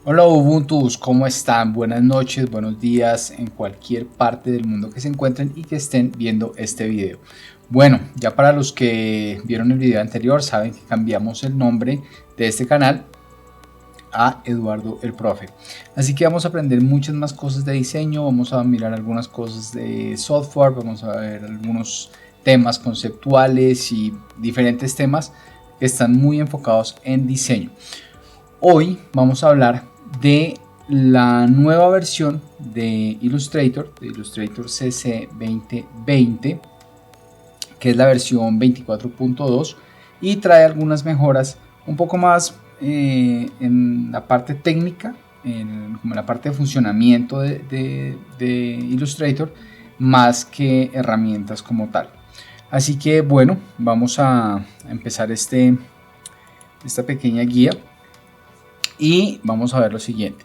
Hola Ubuntu, ¿cómo están? Buenas noches, buenos días en cualquier parte del mundo que se encuentren y que estén viendo este video. Bueno, ya para los que vieron el video anterior saben que cambiamos el nombre de este canal a Eduardo el Profe. Así que vamos a aprender muchas más cosas de diseño, vamos a mirar algunas cosas de software, vamos a ver algunos temas conceptuales y diferentes temas que están muy enfocados en diseño. Hoy vamos a hablar de la nueva versión de Illustrator CC 2020, que es la versión 24.2 y trae algunas mejoras un poco más en la parte técnica, como en la parte de funcionamiento de Illustrator, más que herramientas como tal. Así que bueno, vamos a empezar esta pequeña guía y vamos a ver lo siguiente.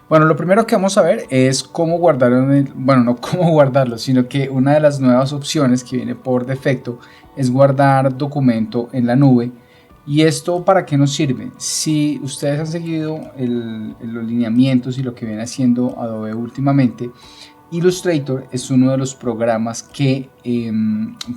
Bueno, lo primero que vamos a ver es cómo guardarlo, bueno, no cómo guardarlo, sino que una de las nuevas opciones que viene por defecto es guardar documento en la nube. ¿Y esto para qué nos sirve? Si ustedes han seguido los lineamientos y lo que viene haciendo Adobe últimamente, Illustrator es uno de los programas que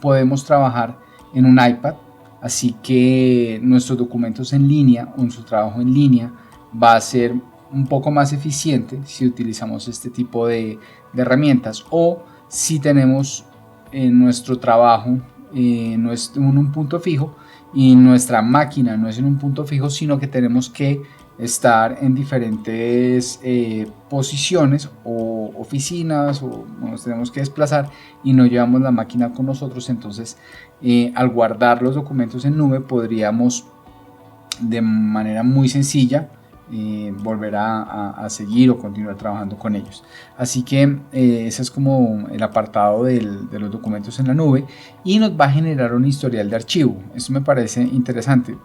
podemos trabajar en un iPad, así que nuestros documentos en línea o nuestro trabajo en línea va a ser un poco más eficiente si utilizamos este tipo de herramientas, o si tenemos nuestro trabajo no es en un punto fijo y nuestra máquina no es en un punto fijo, sino que tenemos que estar en diferentes posiciones o oficinas, o nos tenemos que desplazar y no llevamos la máquina con nosotros. Entonces al guardar los documentos en nube podríamos de manera muy sencilla volver a seguir o continuar trabajando con ellos. Así que ese es como el apartado de los documentos en la nube, y nos va a generar un historial de archivo. Esto me parece interesante.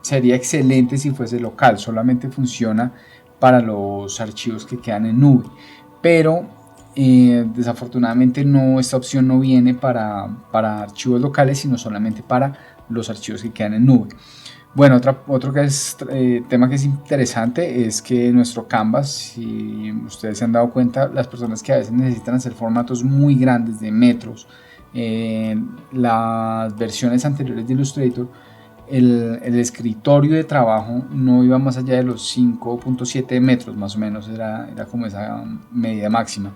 Sería excelente si fuese local, solamente funciona para los archivos que quedan en nube, pero desafortunadamente esta opción no viene para archivos locales, sino solamente para los archivos que quedan en nube. Bueno, otro tema que es interesante es que nuestro Canvas, si ustedes se han dado cuenta, las personas que a veces necesitan hacer formatos muy grandes de metros, las versiones anteriores de Illustrator, el escritorio de trabajo no iba más allá de los 5.7 metros, más o menos, era como esa medida máxima.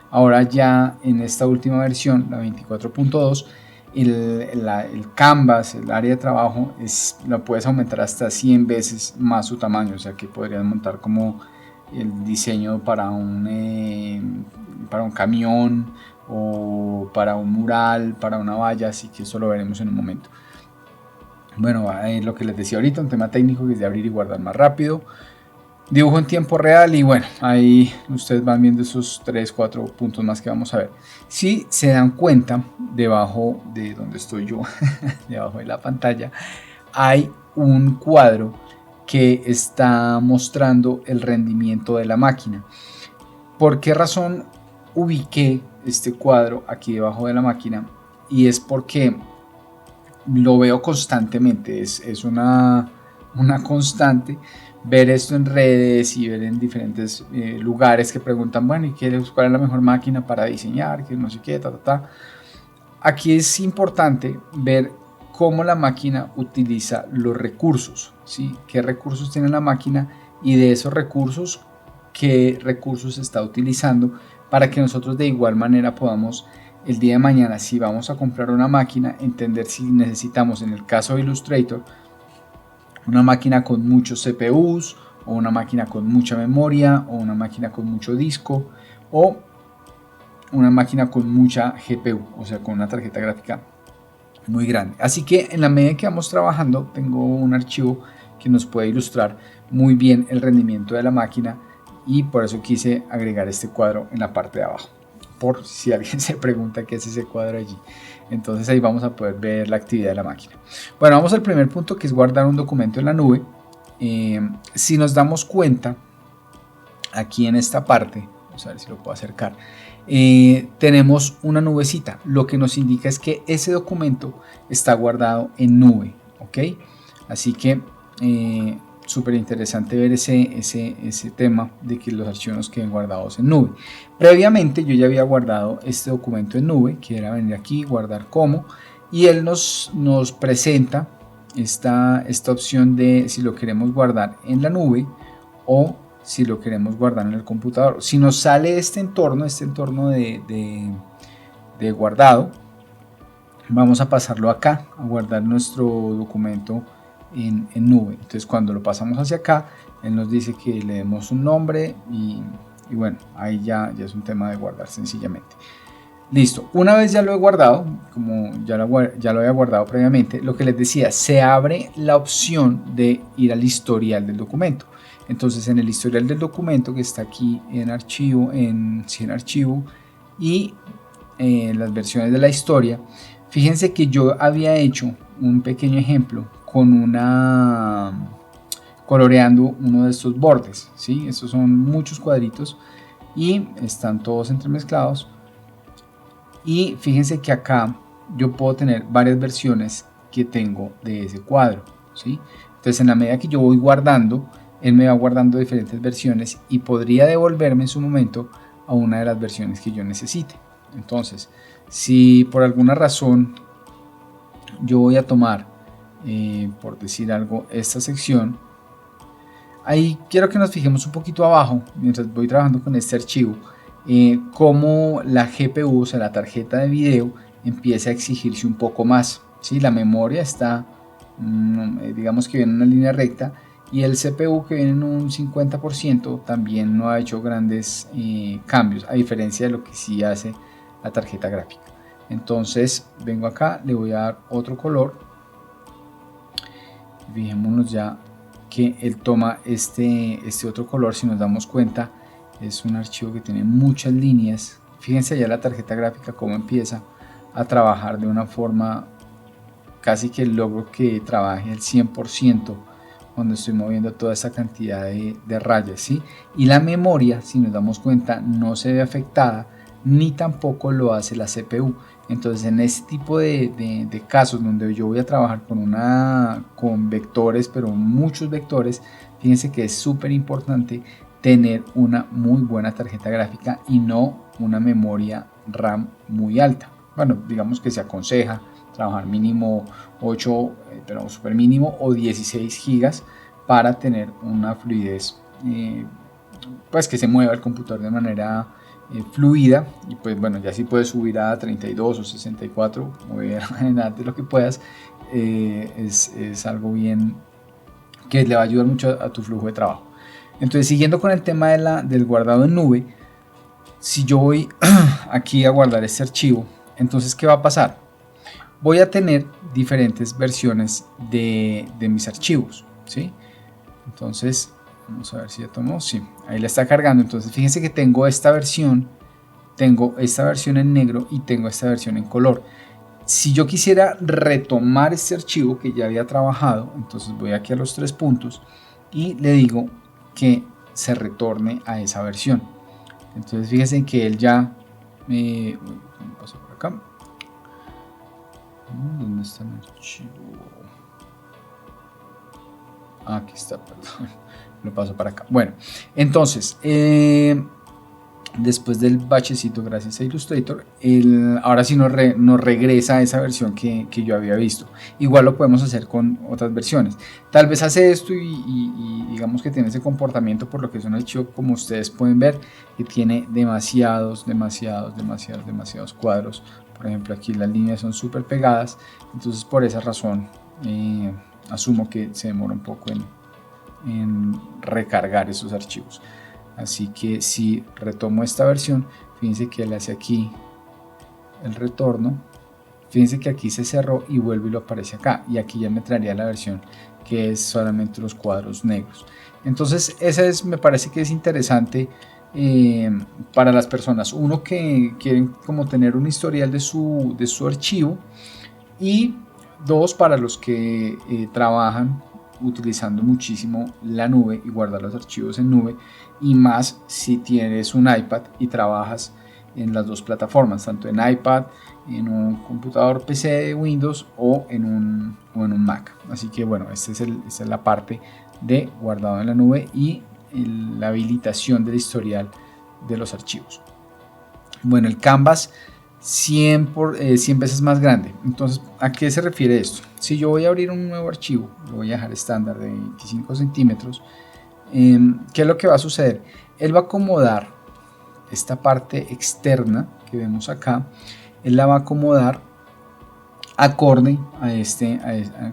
Ahora ya en esta última versión, la 24.2, el canvas, el área de trabajo, lo puedes aumentar hasta 100 veces más su tamaño, o sea que podrías montar como el diseño para un camión o para un mural, para una valla, así que eso lo veremos en un momento. Bueno, lo que les decía ahorita, un tema técnico que es de abrir y guardar más rápido, dibujo en tiempo real, y bueno, ahí ustedes van viendo esos 3-4 puntos más que vamos a ver. Si se dan cuenta, debajo de donde estoy yo, debajo de la pantalla, hay un cuadro que está mostrando el rendimiento de la máquina. ¿Por qué razón ubiqué este cuadro aquí debajo de la máquina? Y es porque lo veo constantemente, es una constante ver esto en redes y ver en diferentes lugares que preguntan, bueno, ¿y cuál es la mejor máquina para diseñar? Que no sé qué, Aquí es importante ver cómo la máquina utiliza los recursos, ¿sí? ¿Qué recursos tiene la máquina? Y de esos recursos, ¿qué recursos está utilizando? Para que nosotros de igual manera podamos el día de mañana, si vamos a comprar una máquina, entender si necesitamos, en el caso de Illustrator, una máquina con muchos CPUs, o una máquina con mucha memoria, o una máquina con mucho disco, o una máquina con mucha GPU, o sea, con una tarjeta gráfica muy grande. Así que en la medida que vamos trabajando, tengo un archivo que nos puede ilustrar muy bien el rendimiento de la máquina, y por eso quise agregar este cuadro en la parte de abajo, por si alguien se pregunta qué es ese cuadro allí. Entonces ahí vamos a poder ver la actividad de la máquina. Bueno, vamos al primer punto, que es guardar un documento en la nube. Si nos damos cuenta, aquí en esta parte, vamos a ver si lo puedo acercar, tenemos una nubecita, lo que nos indica es que ese documento está guardado en nube, ¿ok? Así que súper interesante ver ese tema de que los archivos nos queden guardados en nube. Previamente yo ya había guardado este documento en nube, que era venir aquí, guardar como, y él nos presenta esta opción de si lo queremos guardar en la nube o si lo queremos guardar en el computador. Si nos sale este entorno de guardado, vamos a pasarlo acá, a guardar nuestro documento en nube. Entonces cuando lo pasamos hacia acá, él nos dice que le demos un nombre y bueno, ahí ya es un tema de guardar sencillamente. Listo, una vez ya lo he guardado, como ya lo había guardado previamente, lo que les decía, se abre la opción de ir al historial del documento. Entonces en el historial del documento, que está aquí en archivo, en archivo y en las versiones de la historia, fíjense que yo había hecho un pequeño ejemplo con coloreando uno de estos bordes, ¿sí? Estos son muchos cuadritos y están todos entremezclados. Y fíjense que acá yo puedo tener varias versiones que tengo de ese cuadro, ¿sí? Entonces en la medida que yo voy guardando, él me va guardando diferentes versiones y podría devolverme en su momento a una de las versiones que yo necesite. Entonces, si por alguna razón yo voy a tomar, por decir algo, esta sección, ahí quiero que nos fijemos un poquito abajo, mientras voy trabajando con este archivo, cómo la GPU, o sea la tarjeta de video, empieza a exigirse un poco más, ¿sí? La memoria está, digamos que viene en una línea recta, y el CPU, que viene en un 50%, también no ha hecho grandes cambios, a diferencia de lo que sí hace la tarjeta gráfica. Entonces vengo acá, le voy a dar otro color, fijémonos ya que él toma este otro color. Si nos damos cuenta, es un archivo que tiene muchas líneas. Fíjense ya la tarjeta gráfica cómo empieza a trabajar de una forma casi que logro que trabaje el 100% cuando estoy moviendo toda esa cantidad de rayas, ¿sí? Y la memoria, si nos damos cuenta, no se ve afectada, ni tampoco lo hace la CPU. Entonces en este tipo de casos donde yo voy a trabajar con vectores, pero muchos vectores, fíjense que es súper importante tener una muy buena tarjeta gráfica y no una memoria RAM muy alta. Bueno, digamos que se aconseja trabajar mínimo 8, pero super mínimo, o 16 gigas para tener una fluidez, pues que se mueva el computador de manera fluida. Y pues bueno, ya si puedes subir a 32 o 64, mover de lo que puedas, es algo bien que le va a ayudar mucho a tu flujo de trabajo. Entonces, siguiendo con el tema del guardado en nube, si yo voy aquí a guardar este archivo, entonces ¿qué va a pasar? Voy a tener diferentes versiones de mis archivos, ¿sí? Entonces vamos a ver si ya tomó, sí, ahí la está cargando. Entonces fíjense que tengo esta versión en negro y tengo esta versión en color. Si yo quisiera retomar este archivo que ya había trabajado, entonces voy aquí a los 3 puntos y le digo que se retorne a esa versión. Entonces fíjense que él ya me pasó por acá. ¿Dónde está el archivo? Aquí está, perdón. Lo paso para acá. Bueno, entonces, después del bachecito, gracias a Illustrator, ahora sí nos regresa a esa versión que yo había visto. Igual lo podemos hacer con otras versiones. Tal vez hace esto y digamos que tiene ese comportamiento, por lo que es un archivo, como ustedes pueden ver, que tiene demasiados cuadros. Por ejemplo, aquí las líneas son súper pegadas, entonces por esa razón asumo que se demora un poco en recargar esos archivos. Así que si retomo esta versión, fíjense que él hace aquí el retorno, fíjense que aquí se cerró y vuelve y lo aparece acá, y aquí ya me traería la versión que es solamente los cuadros negros. Entonces esa me parece que es interesante para las personas, uno que quieren como tener un historial de su archivo, y dos, para los que trabajan utilizando muchísimo la nube y guardar los archivos en nube, y más si tienes un iPad y trabajas en las dos plataformas, tanto en iPad, en un computador PC de Windows o en un Mac. Así que bueno, esta es la parte de guardado en la nube y la habilitación del historial de los archivos. Bueno, el Canvas 100 veces más grande. Entonces, ¿a qué se refiere esto? Si yo voy a abrir un nuevo archivo, lo voy a dejar estándar de 25 centímetros, ¿qué es lo que va a suceder? Él va a acomodar esta parte externa que vemos acá, él la va a acomodar acorde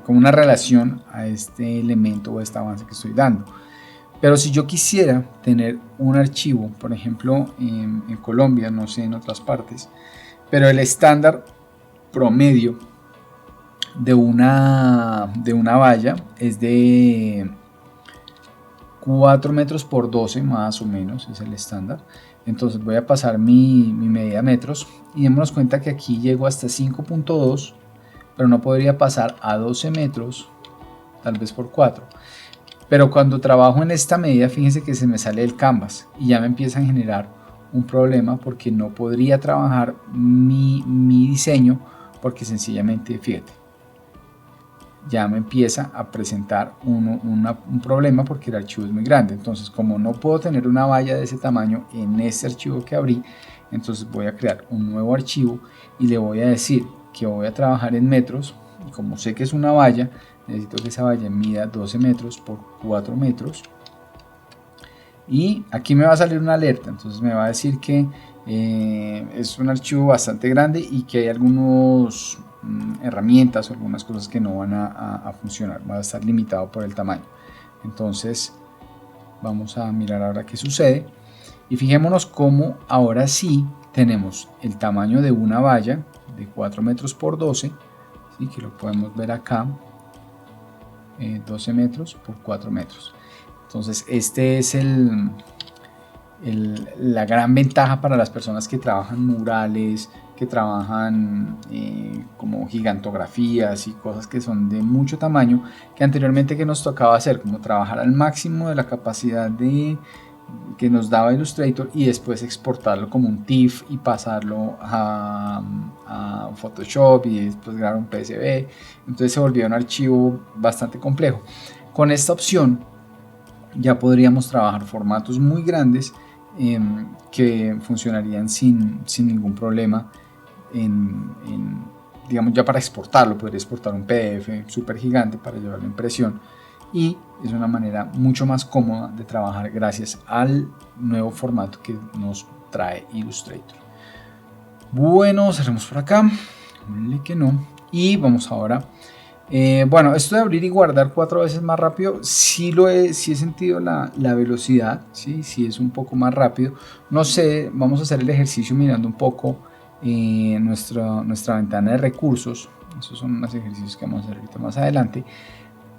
como una relación a este elemento o este avance que estoy dando. Pero si yo quisiera tener un archivo, por ejemplo en Colombia, no sé en otras partes, pero el estándar promedio de una valla es de 4 metros por 12 más o menos, es el estándar. Entonces voy a pasar mi medida de metros y démonos cuenta que aquí llego hasta 5.2, pero no podría pasar a 12 metros, tal vez por 4. Pero cuando trabajo en esta medida, fíjense que se me sale el Canvas y ya me empieza a generar un problema porque no podría trabajar mi diseño, porque sencillamente, fíjate, ya me empieza a presentar un problema porque el archivo es muy grande. Entonces, como no puedo tener una valla de ese tamaño en este archivo que abrí, entonces voy a crear un nuevo archivo y le voy a decir que voy a trabajar en metros, y como sé que es una valla, necesito que esa valla mida 12 metros por 4 metros. Y aquí me va a salir una alerta, entonces me va a decir que es un archivo bastante grande y que hay algunas herramientas o algunas cosas que no van a funcionar, va a estar limitado por el tamaño. Entonces vamos a mirar ahora qué sucede y fijémonos cómo ahora sí tenemos el tamaño de una valla de 4 metros por 12, ¿sí? Que lo podemos ver acá, 12 metros por 4 metros. Entonces este es la gran ventaja para las personas que trabajan murales, que trabajan como gigantografías y cosas que son de mucho tamaño, que anteriormente que nos tocaba hacer, como trabajar al máximo de la capacidad que nos daba Illustrator y después exportarlo como un TIFF y pasarlo a Photoshop y después grabar un PSV. Entonces se volvió un archivo bastante complejo. Con esta opción ya podríamos trabajar formatos muy grandes que funcionarían sin ningún problema digamos ya para exportarlo. Podría exportar un PDF súper gigante para llevarlo a impresión y es una manera mucho más cómoda de trabajar gracias al nuevo formato que nos trae Illustrator. Bueno, cerremos por acá, que no, y vamos ahora. Bueno, esto de abrir y guardar 4 veces más rápido, sí he sentido la velocidad, sí es un poco más rápido. No sé, vamos a hacer el ejercicio mirando un poco nuestra ventana de recursos. Esos son unos ejercicios que vamos a hacer ahorita más adelante.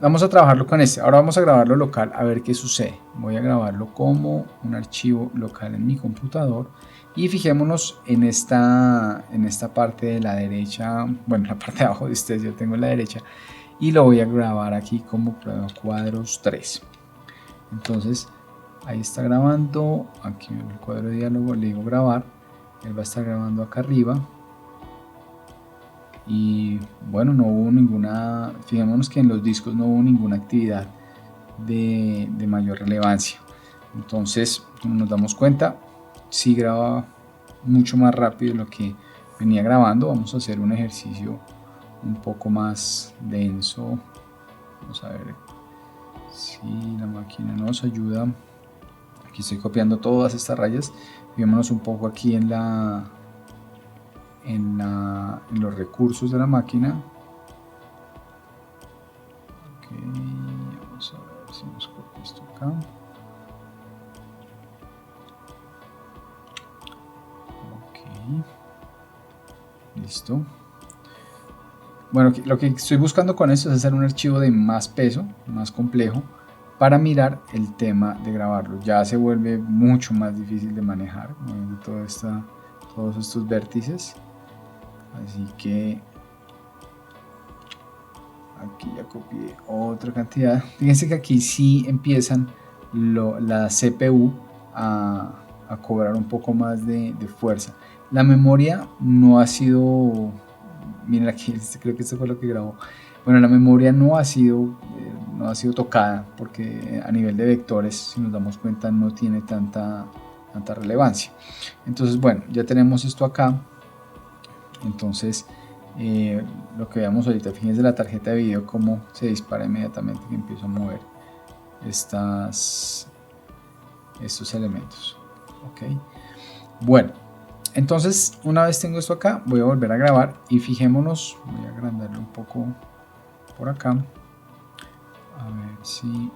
Vamos a trabajarlo con este. Ahora vamos a grabarlo local a ver qué sucede. Voy a grabarlo como un archivo local en mi computador. Y fijémonos en esta parte de la derecha, bueno, la parte de abajo de ustedes yo tengo en la derecha, y lo voy a grabar aquí como prueba cuadros 3. Entonces ahí está grabando, aquí en el cuadro de diálogo le digo grabar, él va a estar grabando acá arriba. Y bueno, no hubo ninguna, fijémonos que en los discos no hubo ninguna actividad de mayor relevancia. Entonces, como nos damos cuenta, sí graba mucho más rápido de lo que venía grabando. Vamos a hacer un ejercicio un poco más denso. Vamos a ver si la máquina nos ayuda. Aquí estoy copiando todas estas rayas. Fijémonos un poco aquí en los recursos de la máquina. Ok, vamos a ver si nos copia esto acá. Ok, listo. Bueno, lo que estoy buscando con esto es hacer un archivo de más peso, más complejo, para mirar el tema de grabarlo. Ya se vuelve mucho más difícil de manejar, todos estos vértices. Así que aquí ya copié otra cantidad. Fíjense que aquí sí empiezan la CPU a cobrar un poco más de fuerza. La memoria no ha sido, miren aquí, creo que esto fue lo que grabó. Bueno, la memoria no ha sido no ha sido tocada porque a nivel de vectores, si nos damos cuenta, no tiene tanta relevancia. Entonces bueno, ya tenemos esto acá. Entonces lo que veamos ahorita, fíjense la tarjeta de video cómo se dispara inmediatamente que empiezo a mover estos elementos. Ok, bueno, entonces una vez tengo esto acá, voy a volver a grabar y fijémonos, voy a agrandarlo un poco por acá, a ver si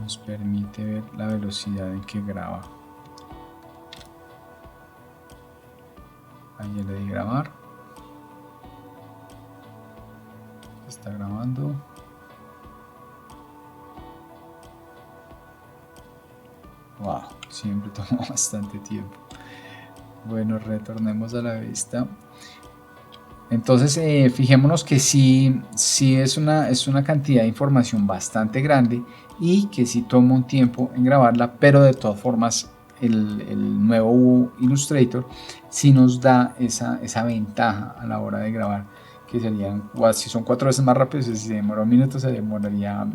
nos permite ver la velocidad en que graba. Ahí ya le di grabar, está grabando. Wow, siempre toma bastante tiempo. Bueno, retornemos a la vista. Entonces fijémonos que sí es una cantidad de información bastante grande y que sí toma un tiempo en grabarla, pero de todas formas el nuevo Illustrator sí nos da esa ventaja a la hora de grabar, que serían, si son 4 veces más rápido, si se demora un minuto se demoraría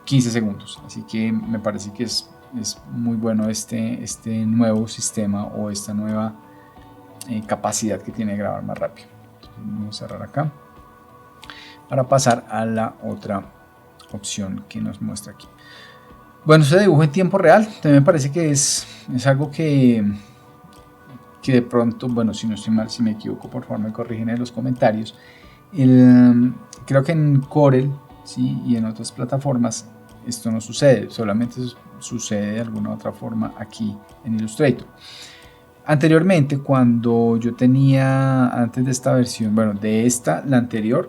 15 segundos, así que me parece que es muy bueno este nuevo sistema o esta nueva capacidad que tiene de grabar más rápido. Entonces vamos a cerrar acá para pasar a la otra opción que nos muestra aquí. Bueno, ese dibujo en tiempo real también me parece que es algo que de pronto, bueno, si no estoy mal, si me equivoco, por favor me corrigen en los comentarios. Creo que en Corel, ¿sí?, y en otras plataformas esto no sucede, solamente sucede de alguna otra forma aquí en Illustrator. Anteriormente, cuando yo tenía, antes de esta versión, bueno, de esta, la anterior,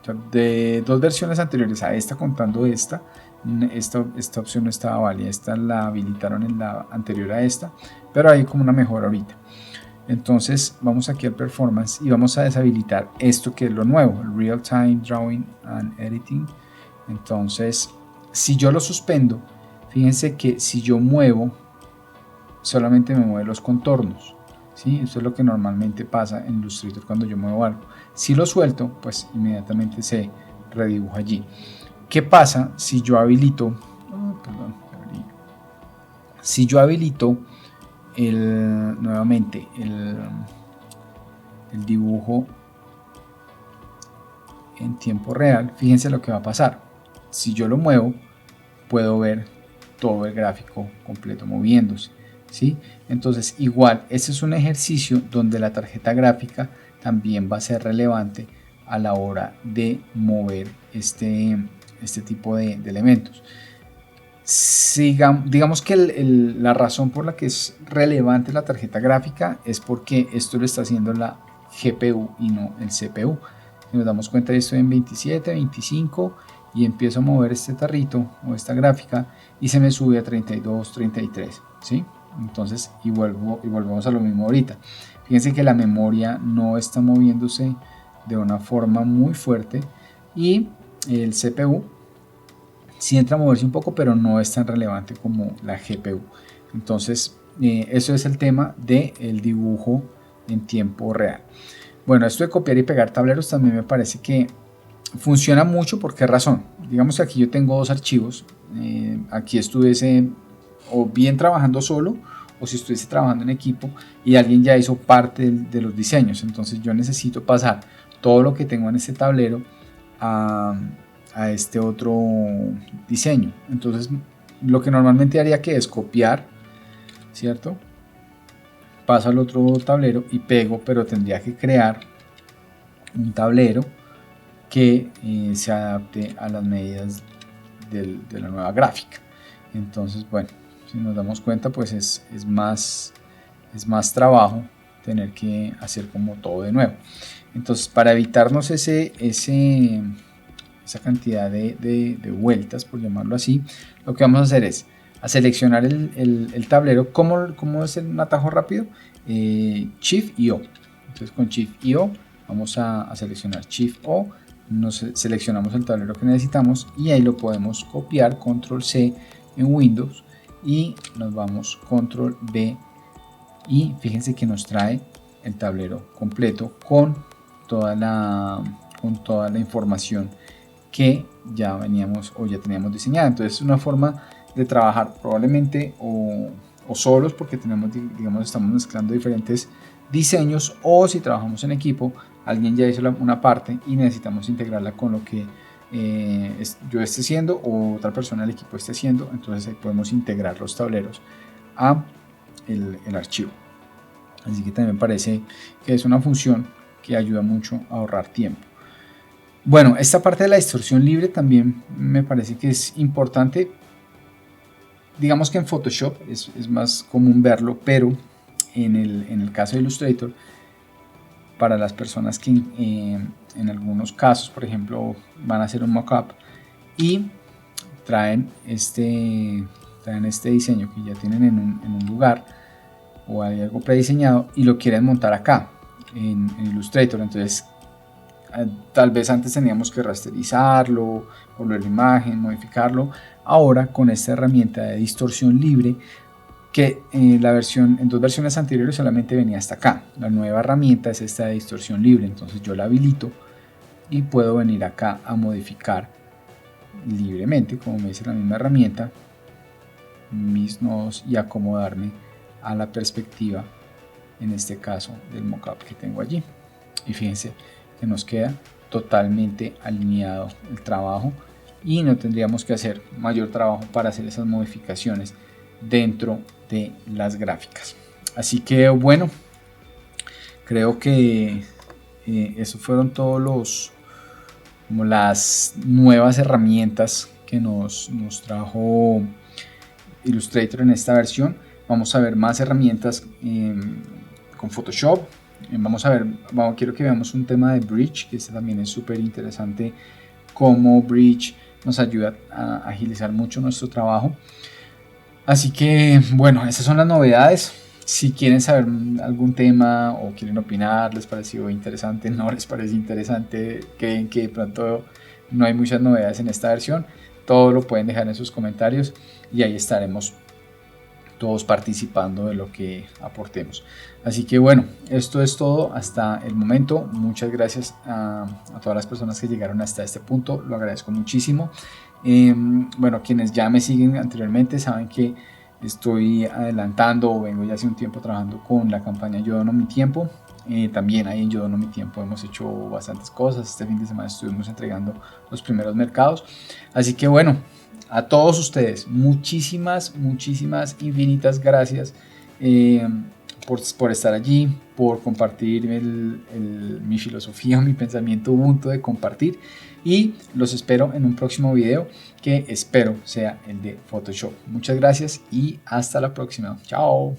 o sea, de 2 versiones anteriores a esta, contando esta opción no estaba válida, esta la habilitaron en la anterior a esta, pero hay como una mejora ahorita. Entonces vamos aquí al Performance y vamos a deshabilitar esto que es lo nuevo, el Real Time Drawing and Editing. Entonces, si yo lo suspendo, fíjense que si yo muevo, solamente me mueve los contornos, ¿sí? Eso es lo que normalmente pasa en Illustrator cuando yo muevo algo. Si lo suelto, pues inmediatamente se redibuja allí. ¿Qué pasa si yo habilito? Si yo habilito nuevamente el dibujo en tiempo real, fíjense lo que va a pasar. Si yo lo muevo, puedo ver todo el gráfico completo moviéndose, ¿sí? Entonces igual, este es un ejercicio donde la tarjeta gráfica también va a ser relevante a la hora de mover este tipo de elementos. Digamos que la razón por la que es relevante la tarjeta gráfica es porque esto lo está haciendo la GPU y no el CPU. Si nos damos cuenta, estoy en 27, 25 y empiezo a mover este tarrito o esta gráfica y se me sube a 32, 33, ¿sí? Entonces, y volvemos a lo mismo ahorita. Fíjense que la memoria no está moviéndose de una forma muy fuerte y el CPU sí entra a moverse un poco, pero no es tan relevante como la GPU. Entonces, eso es el tema del dibujo en tiempo real. Bueno, esto de copiar y pegar tableros también me parece que funciona mucho. ¿Por qué razón? Digamos que aquí yo tengo 2 archivos. Aquí estuviese o bien trabajando solo o si estuviese trabajando en equipo y alguien ya hizo parte de los diseños. Entonces yo necesito pasar todo lo que tengo en este tablero a este otro diseño. Entonces lo que normalmente haría que es copiar, ¿cierto? Paso al otro tablero y pego, pero tendría que crear un tablero que se adapte a las medidas de la nueva gráfica. Entonces, bueno, si nos damos cuenta, pues es más trabajo tener que hacer como todo de nuevo. Entonces, para evitarnos esa cantidad de vueltas, por llamarlo así, lo que vamos a hacer es a seleccionar el tablero. ¿Cómo es un atajo rápido? Shift y O. Entonces con Shift y O vamos a seleccionar Shift O, seleccionamos el tablero que necesitamos y ahí lo podemos copiar, Control C en Windows y nos vamos Control V y fíjense que nos trae el tablero completo con toda la con toda la información que ya veníamos o ya teníamos diseñada. Entonces es una forma de trabajar probablemente o solos, porque tenemos, digamos, estamos mezclando diferentes diseños, o si trabajamos en equipo, alguien ya hizo una parte y necesitamos integrarla con lo que yo esté haciendo o otra persona del equipo esté haciendo. Entonces ahí podemos integrar los tableros a el archivo. Así que también me parece que es una función que ayuda mucho a ahorrar tiempo. Bueno, esta parte de la distorsión libre también me parece que es importante. Digamos que en Photoshop es más común verlo, pero en el caso de Illustrator, para las personas que en algunos casos, por ejemplo, van a hacer un mockup y traen este diseño que ya tienen en un lugar, o hay algo prediseñado y lo quieren montar acá en Illustrator, entonces tal vez antes teníamos que rasterizarlo, volver la imagen, modificarlo. Ahora con esta herramienta de distorsión libre, que en dos versiones anteriores solamente venía hasta acá, la nueva herramienta es esta de distorsión libre. Entonces yo la habilito y puedo venir acá a modificar libremente, como me dice la misma herramienta, mis nodos y acomodarme a la perspectiva, en este caso del mockup que tengo allí. Y fíjense que nos queda totalmente alineado el trabajo y no tendríamos que hacer mayor trabajo para hacer esas modificaciones dentro de las gráficas. Así que bueno, creo que eso fueron todos las nuevas herramientas que nos trajo Illustrator en esta versión. Vamos a ver más herramientas con Photoshop. Quiero que veamos un tema de Bridge, que este también es súper interesante, cómo Bridge nos ayuda a agilizar mucho nuestro trabajo. Así que bueno, esas son las novedades. Si quieren saber algún tema o quieren opinar, les pareció interesante, no les parece interesante, creen que de pronto no hay muchas novedades en esta versión, todo lo pueden dejar en sus comentarios y ahí estaremos todos participando de lo que aportemos. Así que bueno, esto es todo hasta el momento. Muchas gracias a todas las personas que llegaron hasta este punto, lo agradezco muchísimo. Bueno, quienes ya me siguen anteriormente saben que estoy adelantando o vengo ya hace un tiempo trabajando con la campaña Yo Dono Mi Tiempo. También ahí en Yo Dono Mi Tiempo hemos hecho bastantes cosas. Este fin de semana estuvimos entregando los primeros mercados. Así que bueno, a todos ustedes, muchísimas, infinitas gracias por estar allí, por compartir mi filosofía, mi pensamiento Ubuntu de compartir, y los espero en un próximo video que espero sea el de Photoshop. Muchas gracias y hasta la próxima. Chao.